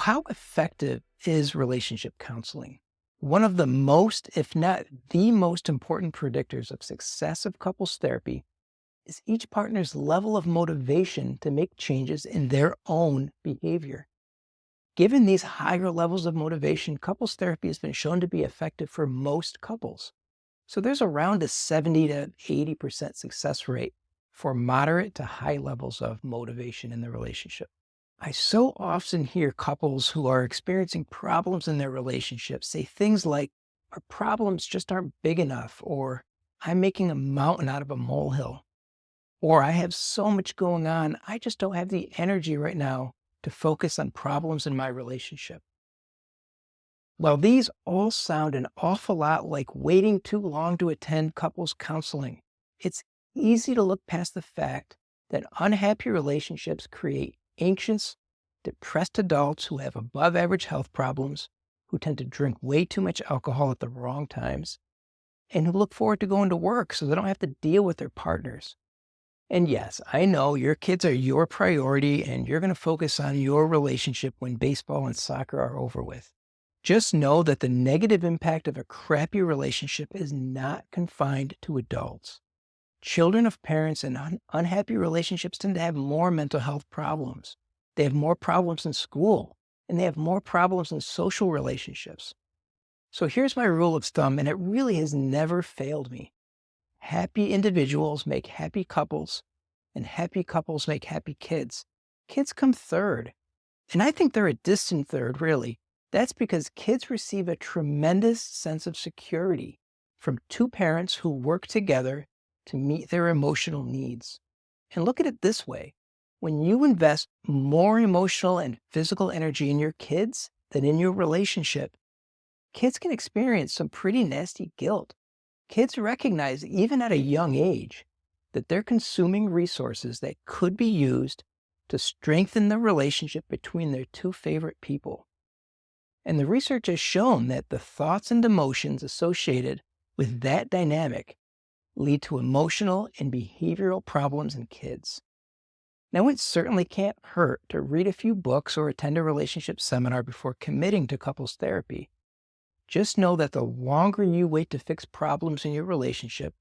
How effective is relationship counseling? One of the most, if not the most important predictors of success of couples therapy is each partner's level of motivation to make changes in their own behavior. Given these higher levels of motivation, couples therapy has been shown to be effective for most couples. So there's around a 70 to 80% success rate for moderate to high levels of motivation in the relationship. I so often hear couples who are experiencing problems in their relationships say things like, our problems just aren't big enough, or I'm making a mountain out of a molehill, or I have so much going on, I just don't have the energy right now to focus on problems in my relationship. Well, these all sound an awful lot like waiting too long to attend couples counseling. It's easy to look past the fact that unhappy relationships create anxious, depressed adults who have above average health problems, who tend to drink way too much alcohol at the wrong times, and who look forward to going to work so they don't have to deal with their partners. And yes, I know your kids are your priority and you're going to focus on your relationship when baseball and soccer are over with. Just know that the negative impact of a crappy relationship is not confined to adults. Children of parents in unhappy relationships tend to have more mental health problems. They have more problems in school, and they have more problems in social relationships. So here's my rule of thumb, and it really has never failed me. Happy individuals make happy couples, and happy couples make happy kids. Kids come third, and I think they're a distant third, really. That's because kids receive a tremendous sense of security from two parents who work together to meet their emotional needs. And look at it this way. When you invest more emotional and physical energy in your kids than in your relationship, kids can experience some pretty nasty guilt. Kids recognize, even at a young age, that they're consuming resources that could be used to strengthen the relationship between their two favorite people. And the research has shown that the thoughts and emotions associated with that dynamic lead to emotional and behavioral problems in kids. Now, it certainly can't hurt to read a few books or attend a relationship seminar before committing to couples therapy. Just know that the longer you wait to fix problems in your relationship,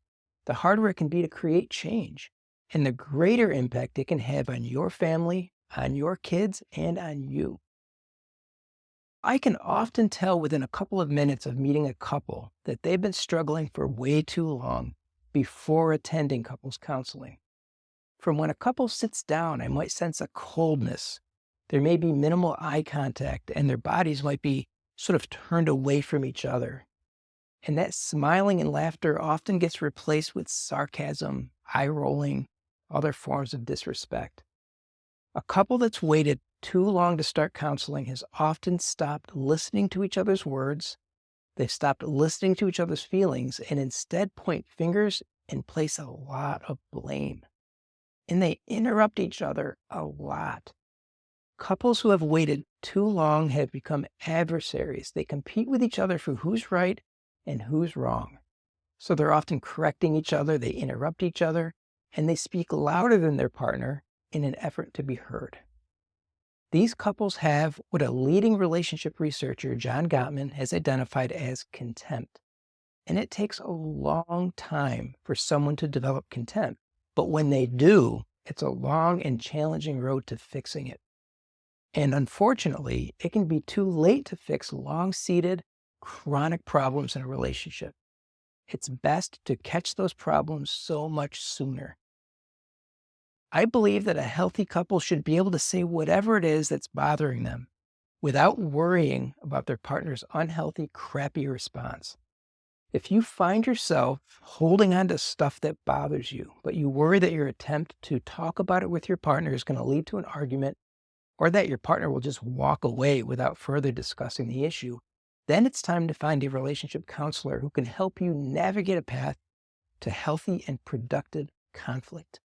the harder it can be to create change, and the greater impact it can have on your family, on your kids, and on you. I can often tell within a couple of minutes of meeting a couple that they've been struggling for way too long before attending couples counseling. From when a couple sits down, I might sense a coldness. There may be minimal eye contact, and their bodies might be sort of turned away from each other. And that smiling and laughter often gets replaced with sarcasm, eye rolling, other forms of disrespect. A couple that's waited too long to start counseling has often stopped listening to each other's words. They've stopped listening to each other's feelings and instead point fingers and place a lot of blame. And they interrupt each other a lot. Couples who have waited too long have become adversaries. They compete with each other for who's right and who's wrong. So they're often correcting each other, they interrupt each other, and they speak louder than their partner in an effort to be heard. These couples have what a leading relationship researcher, John Gottman, has identified as contempt. And it takes a long time for someone to develop contempt. But when they do, it's a long and challenging road to fixing it. And unfortunately, it can be too late to fix long-seated, chronic problems in a relationship. It's best to catch those problems so much sooner. I believe that a healthy couple should be able to say whatever it is that's bothering them without worrying about their partner's unhealthy, crappy response. If you find yourself holding on to stuff that bothers you, but you worry that your attempt to talk about it with your partner is going to lead to an argument, or that your partner will just walk away without further discussing the issue, then it's time to find a relationship counselor who can help you navigate a path to healthy and productive conflict.